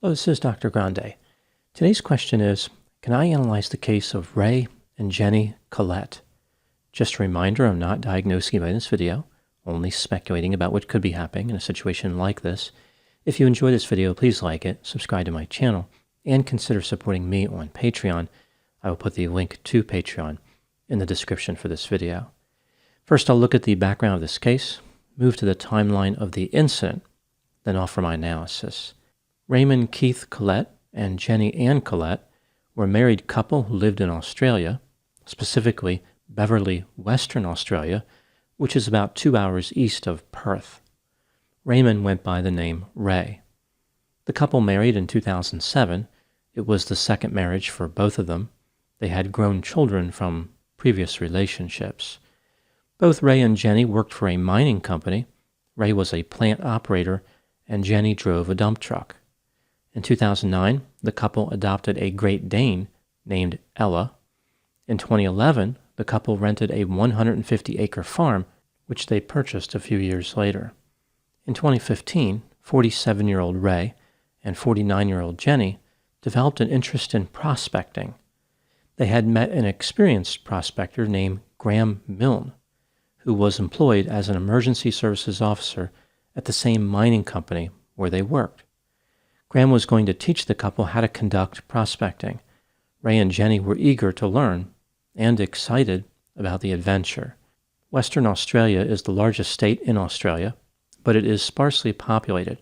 Hello, this is Dr. Grande. Today's question is, can I analyze the case of Ray and Jennie Kehlet? Just a reminder, I'm not diagnosing anybody in this video, only speculating about what could be happening in a situation like this. If you enjoy this video, please like it, subscribe to my channel, and consider supporting me on Patreon. I will put the link to Patreon in the description for this video. First, I'll look at the background of this case, move to the timeline of the incident, then offer my analysis. Raymond Keith Kehlet and Jennie Ann Kehlet were a married couple who lived in Australia, specifically Beverly, Western Australia, which is about 2 hours east of Perth. Raymond went by the name Ray. The couple married in 2007. It was the second marriage for both of them. They had grown children from previous relationships. Both Ray and Jennie worked for a mining company. Ray was a plant operator, and Jennie drove a dump truck. In 2009, the couple adopted a Great Dane named Ella. In 2011, the couple rented a 150-acre farm, which they purchased a few years later. In 2015, 47-year-old Ray and 49-year-old Jennie developed an interest in prospecting. They had met an experienced prospector named Graham Milne, who was employed as an emergency services officer at the same mining company where they worked. Graham was going to teach the couple how to conduct prospecting. Ray and Jennie were eager to learn and excited about the adventure. Western Australia is the largest state in Australia, but it is sparsely populated.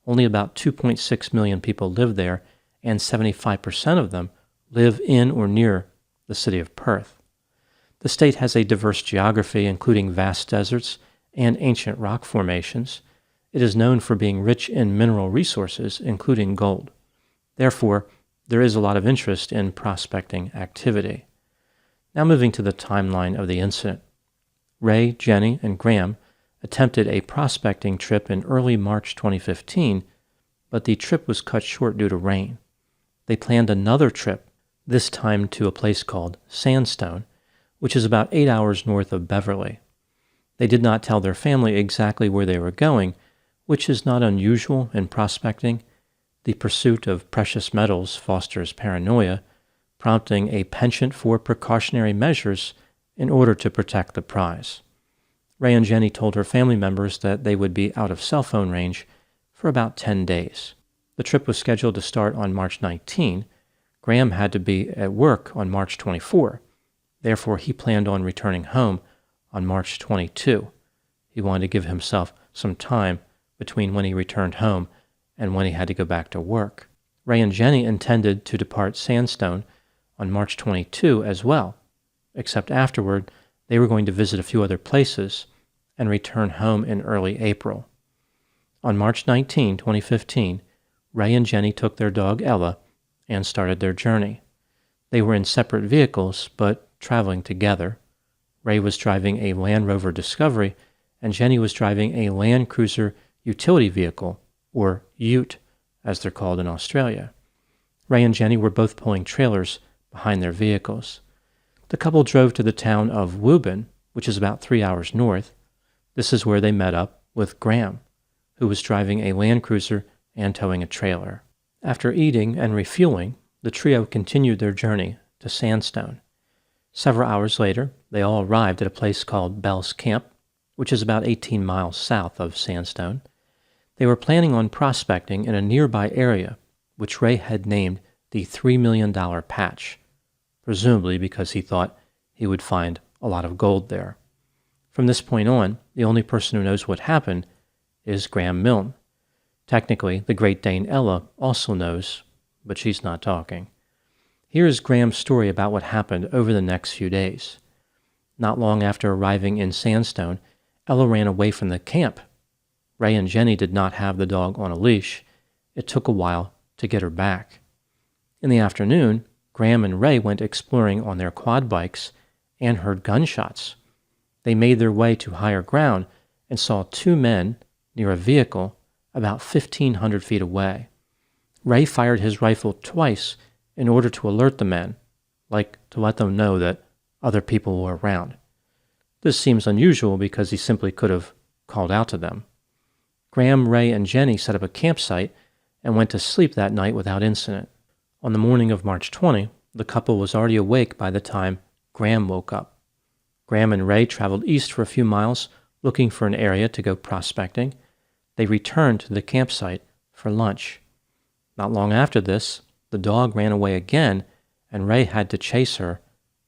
Only about 2.6 million people live there, and 75% of them live in or near the city of Perth. The state has a diverse geography, including vast deserts and ancient rock formations. It is known for being rich in mineral resources, including gold. Therefore, there is a lot of interest in prospecting activity. Now moving to the timeline of the incident. Ray, Jennie, and Graham attempted a prospecting trip in early March 2015, but the trip was cut short due to rain. They planned another trip, this time to a place called Sandstone, which is about 8 hours north of Beverly. They did not tell their family exactly where they were going, which is not unusual in prospecting. The pursuit of precious metals fosters paranoia, prompting a penchant for precautionary measures in order to protect the prize. Ray and Jennie told her family members that they would be out of cell phone range for about 10 days. The trip was scheduled to start on March 19. Graham had to be at work on March 24. Therefore, he planned on returning home on March 22. He wanted to give himself some time between when he returned home and when he had to go back to work. Ray and Jennie intended to depart Sandstone on March 22 as well, except afterward they were going to visit a few other places and return home in early April. On March 19, 2015, Ray and Jennie took their dog Ella and started their journey. They were in separate vehicles, but traveling together. Ray was driving a Land Rover Discovery, and Jennie was driving a Land Cruiser utility vehicle, or ute, as they're called in Australia. Ray and Jennie were both pulling trailers behind their vehicles. The couple drove to the town of Woburn, which is about 3 hours north. This is where they met up with Graham, who was driving a Land Cruiser and towing a trailer. After eating and refueling, the trio continued their journey to Sandstone. Several hours later, they all arrived at a place called Bell's Camp, which is about 18 miles south of Sandstone. They were planning on prospecting in a nearby area, which Ray had named the $3 million patch, presumably because he thought he would find a lot of gold there. From this point on, the only person who knows what happened is Graham Milne. Technically, the Great Dane Ella also knows, but she's not talking. Here is Graham's story about what happened over the next few days. Not long after arriving in Sandstone, Ella ran away from the camp. Ray and Jennie did not have the dog on a leash. It took a while to get her back. In the afternoon, Graham and Ray went exploring on their quad bikes and heard gunshots. They made their way to higher ground and saw two men near a vehicle about 1,500 feet away. Ray fired his rifle twice in order to alert the men, like to let them know that other people were around. This seems unusual because he simply could have called out to them. Graham, Ray, and Jennie set up a campsite and went to sleep that night without incident. On the morning of March 20, the couple was already awake by the time Graham woke up. Graham and Ray traveled east for a few miles, looking for an area to go prospecting. They returned to the campsite for lunch. Not long after this, the dog ran away again, and Ray had to chase her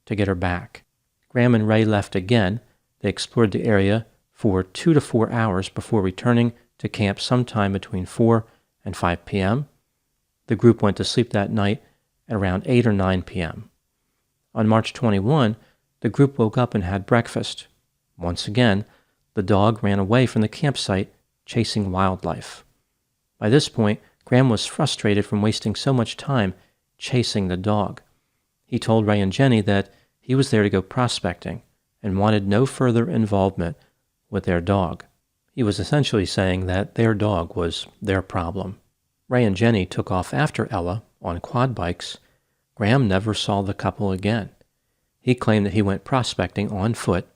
to get her back. Graham and Ray left again. They explored the area for 2 to 4 hours before returning to camp sometime between 4 and 5 p.m. The group went to sleep that night at around 8 or 9 p.m. On March 21, the group woke up and had breakfast. Once again, the dog ran away from the campsite, chasing wildlife. By this point, Graham was frustrated from wasting so much time chasing the dog. He told Ray and Jennie that he was there to go prospecting and wanted no further involvement with their dog. He was essentially saying that their dog was their problem. Ray and Jennie took off after Ella on quad bikes. Graham never saw the couple again. He claimed that he went prospecting on foot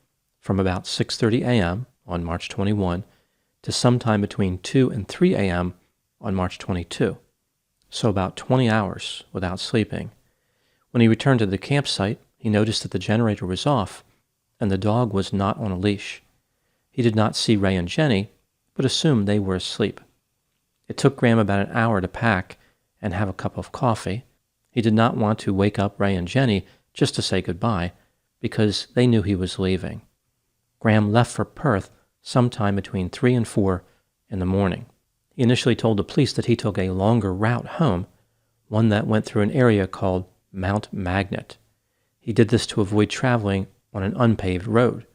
from about 6:30 a.m. on March 21 to sometime between 2 and 3 a.m. on March 22, so about 20 hours without sleeping. When he returned to the campsite, he noticed that the generator was off and the dog was not on a leash. He did not see Ray and Jennie, but assumed they were asleep. It took Graham about an hour to pack and have a cup of coffee. He did not want to wake up Ray and Jennie just to say goodbye, because they knew he was leaving. Graham left for Perth sometime between 3 and 4 in the morning. He initially told the police that he took a longer route home, one that went through an area called Mount Magnet. He did this to avoid traveling on an unpaved road.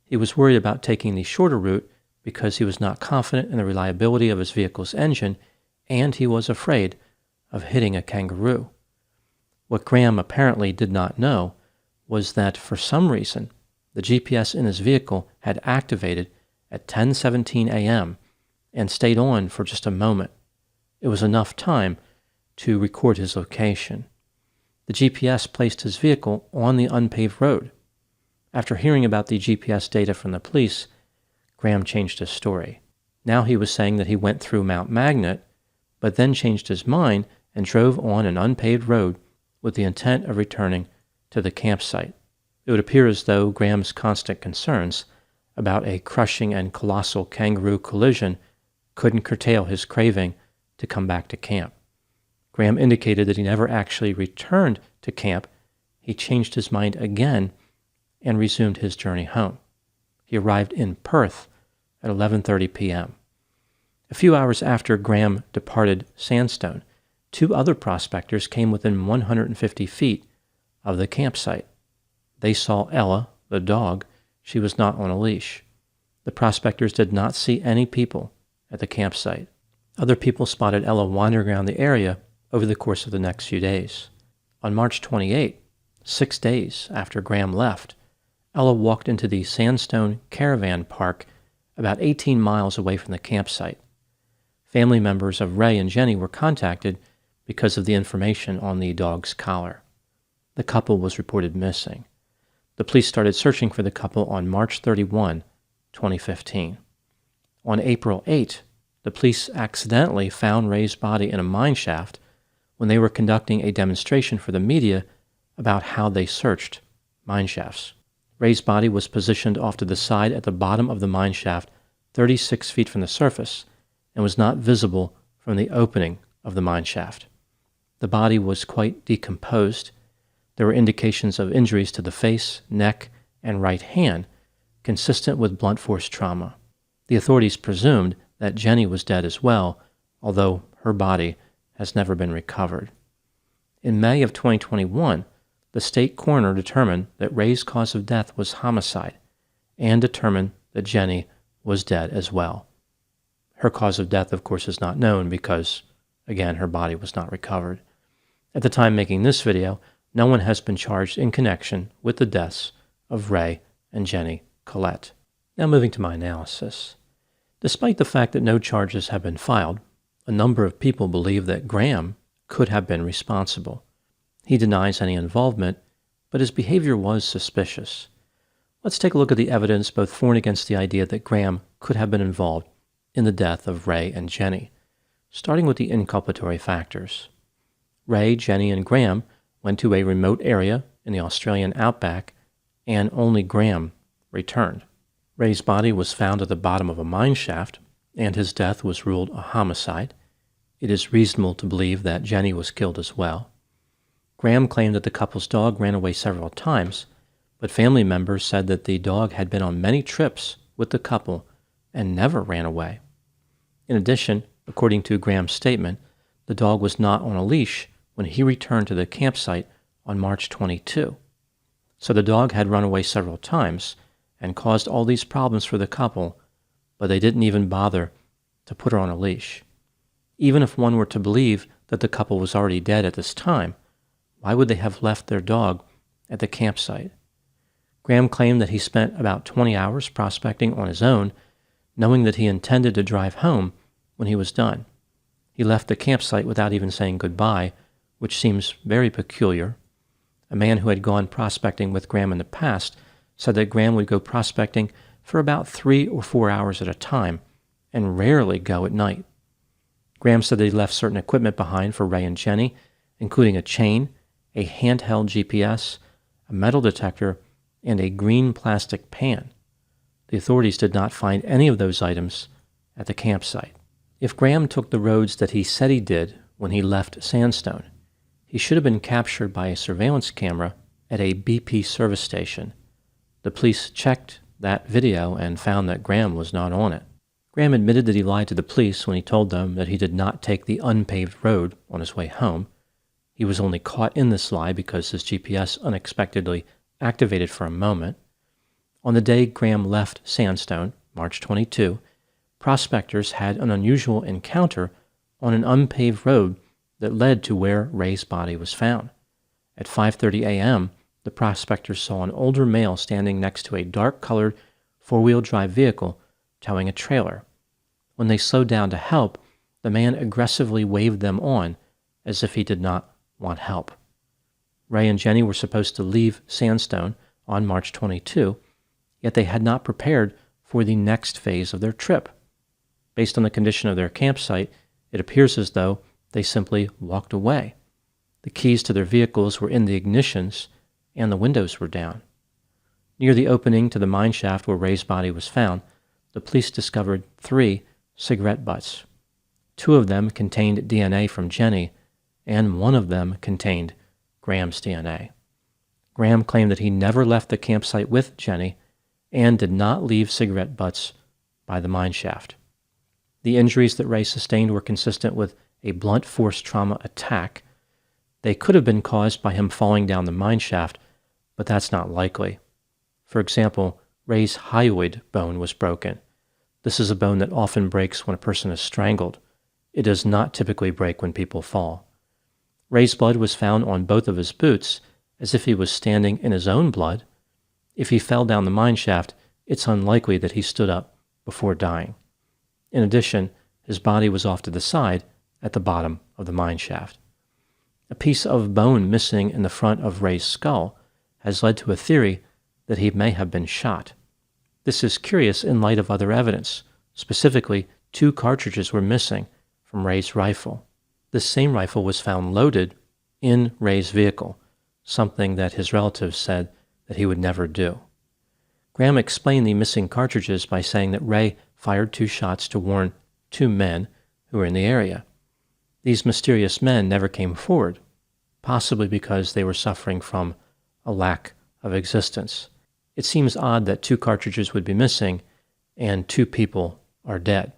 He was worried about taking the shorter route because he was not confident in the reliability of his vehicle's engine, and he was afraid of hitting a kangaroo. What Graham apparently did not know was that for some reason, the GPS in his vehicle had activated at 10:17 a.m. and stayed on for just a moment. It was enough time to record his location. The GPS placed his vehicle on the unpaved road. After hearing about the GPS data from the police, Graham changed his story. Now he was saying that he went through Mount Magnet, but then changed his mind and drove on an unpaved road with the intent of returning to the campsite. It would appear as though Graham's constant concerns about a crushing and colossal kangaroo collision couldn't curtail his craving to come back to camp. Graham indicated that he never actually returned to camp. He changed his mind again and resumed his journey home. He arrived in Perth at 11:30 p.m. A few hours after Graham departed Sandstone, 2 other prospectors came within 150 feet of the campsite. They saw Ella, the dog. She was not on a leash. The prospectors did not see any people at the campsite. Other people spotted Ella wandering around the area over the course of the next few days. On March 28, 6 days after Graham left, Ella walked into the Sandstone Caravan Park about 18 miles away from the campsite. Family members of Ray and Jennie were contacted because of the information on the dog's collar. The couple was reported missing. The police started searching for the couple on March 31, 2015. On April 8, the police accidentally found Ray's body in a mine shaft when they were conducting a demonstration for the media about how they searched mine shafts. Ray's body was positioned off to the side at the bottom of the mine shaft, 36 feet from the surface, and was not visible from the opening of the mine shaft. The body was quite decomposed. There were indications of injuries to the face, neck, and right hand, consistent with blunt force trauma. The authorities presumed that Jennie was dead as well, although her body has never been recovered. In May of 2021, the state coroner determined that Ray's cause of death was homicide and determined that Jennie was dead as well. Her cause of death, of course, is not known because, again, her body was not recovered. At the time making this video, no one has been charged in connection with the deaths of Ray and Jennie Kehlet. Now moving to my analysis. Despite the fact that no charges have been filed, a number of people believe that Graham could have been responsible. He denies any involvement, but his behavior was suspicious. Let's take a look at the evidence both for and against the idea that Graham could have been involved in the death of Ray and Jennie. Starting with the inculpatory factors. Ray, Jennie, and Graham went to a remote area in the Australian Outback, and only Graham returned. Ray's body was found at the bottom of a mine shaft, and his death was ruled a homicide. It is reasonable to believe that Jennie was killed as well. Graham claimed that the couple's dog ran away several times, but family members said that the dog had been on many trips with the couple and never ran away. In addition, according to Graham's statement, the dog was not on a leash when he returned to the campsite on March 22. So the dog had run away several times and caused all these problems for the couple, but they didn't even bother to put her on a leash. Even if one were to believe that the couple was already dead at this time, why would they have left their dog at the campsite? Graham claimed that he spent about 20 hours prospecting on his own, knowing that he intended to drive home when he was done. He left the campsite without even saying goodbye, which seems very peculiar. A man who had gone prospecting with Graham in the past said that Graham would go prospecting for about 3 or 4 hours at a time and rarely go at night. Graham said that he left certain equipment behind for Ray and Jennie, including a chain, a handheld GPS, a metal detector, and a green plastic pan. The authorities did not find any of those items at the campsite. If Graham took the roads that he said he did when he left Sandstone, he should have been captured by a surveillance camera at a BP service station. The police checked that video and found that Graham was not on it. Graham admitted that he lied to the police when he told them that he did not take the unpaved road on his way home. He was only caught in this lie because his GPS unexpectedly activated for a moment. On the day Graham left Sandstone, March 22, prospectors had an unusual encounter on an unpaved road that led to where Ray's body was found. At 5:30 a.m., the prospectors saw an older male standing next to a dark-colored four-wheel drive vehicle towing a trailer. When they slowed down to help, the man aggressively waved them on as if he did not want help. Ray and Jennie were supposed to leave Sandstone on March 22, yet they had not prepared for the next phase of their trip. Based on the condition of their campsite, it appears as though they simply walked away. The keys to their vehicles were in the ignitions, and the windows were down. Near the opening to the mine shaft where Ray's body was found, the police discovered 3 cigarette butts. 2 of them contained DNA from Jennie, and 1 of them contained Graham's DNA. Graham claimed that he never left the campsite with Jennie and did not leave cigarette butts by the mine shaft. The injuries that Ray sustained were consistent with a blunt force trauma attack. They could have been caused by him falling down the mine shaft, but that's not likely. For example, Ray's hyoid bone was broken. This is a bone that often breaks when a person is strangled. It does not typically break when people fall. Ray's blood was found on both of his boots, as if he was standing in his own blood. If he fell down the mine shaft, it's unlikely that he stood up before dying. In addition, his body was off to the side at the bottom of the mine shaft. A piece of bone missing in the front of Ray's skull has led to a theory that he may have been shot. This is curious in light of other evidence. Specifically, 2 cartridges were missing from Ray's rifle. This same rifle was found loaded in Ray's vehicle, something that his relatives said that he would never do. Graham explained the missing cartridges by saying that Ray fired 2 shots to warn 2 men who were in the area. These mysterious men never came forward, possibly because they were suffering from a lack of existence. It seems odd that 2 cartridges would be missing and 2 people are dead.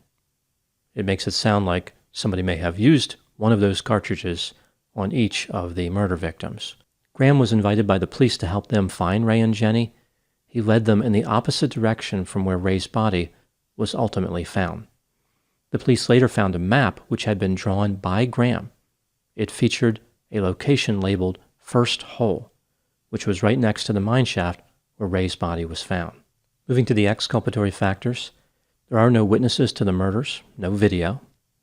It makes it sound like somebody may have used one of those cartridges on each of the murder victims. Graham was invited by the police to help them find Ray and Jennie. He led them in the opposite direction from where Ray's body was ultimately found. The police later found a map which had been drawn by Graham. It featured a location labeled First Hole, which was right next to the mine shaft where Ray's body was found. Moving to the exculpatory factors, there are no witnesses to the murders, no video,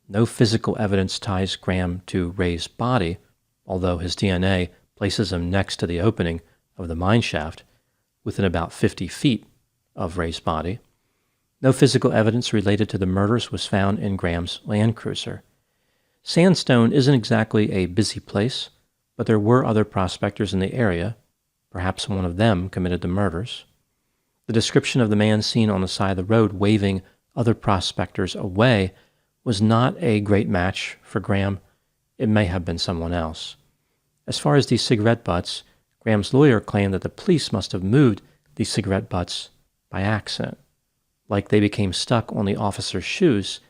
no physical evidence ties Graham to Ray's body, although his DNA places him next to the opening of the mine shaft, within about 50 feet of Ray's body. No physical evidence related to the murders was found in Graham's Land Cruiser. Sandstone isn't exactly a busy place, but there were other prospectors in the area. Perhaps one of them committed the murders. The description of the man seen on the side of the road waving other prospectors away was not a great match for Graham. It may have been someone else. As far as these cigarette butts, Graham's lawyer claimed that the police must have moved these cigarette butts by accident, like they became stuck on the officer's shoes,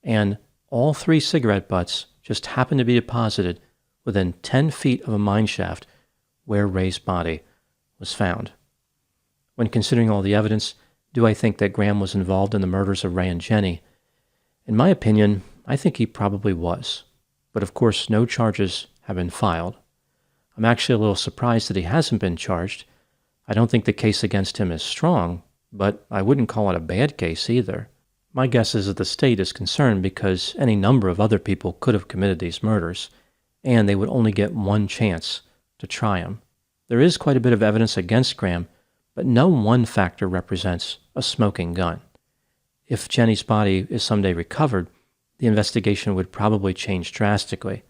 and all 3 cigarette butts just happened to be deposited within 10 feet of a mine shaft where Ray's body was found. When considering all the evidence, do I think that Graham was involved in the murders of Ray and Jennie? In my opinion, I think he probably was. But of course, no charges have been filed. I'm actually a little surprised that he hasn't been charged. I don't think the case against him is strong, but I wouldn't call it a bad case either. My guess is that the state is concerned because any number of other people could have committed these murders, and they would only get one chance to try him. There is quite a bit of evidence against Graham, but no one factor represents a smoking gun. If Jennie's body is someday recovered, the investigation would probably change drastically,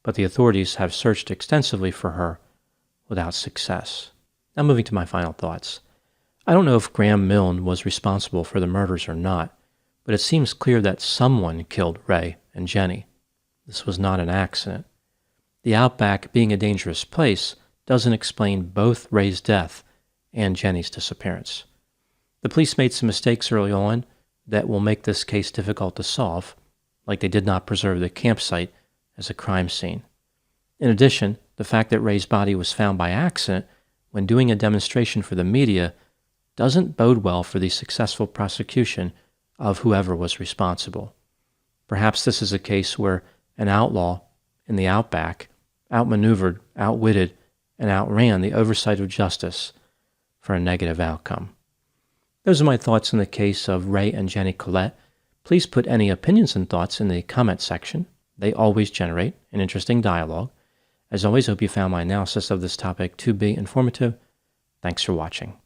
but the authorities have searched extensively for her without success. Now moving to my final thoughts. I don't know if Graham Milne was responsible for the murders or not, but it seems clear that someone killed Ray and Jennie. This was not an accident. The Outback being a dangerous place doesn't explain both Ray's death and Jennie's disappearance. The police made some mistakes early on that will make this case difficult to solve, like they did not preserve the campsite as a crime scene. In addition, the fact that Ray's body was found by accident when doing a demonstration for the media doesn't bode well for the successful prosecution of whoever was responsible. Perhaps this is a case where an outlaw in the Outback outmaneuvered, outwitted, and outran the oversight of justice for a negative outcome. Those are my thoughts on the case of Ray and Jennie Kehlet. Please put any opinions and thoughts in the comment section. They always generate an interesting dialogue. As always, I hope you found my analysis of this topic to be informative. Thanks for watching.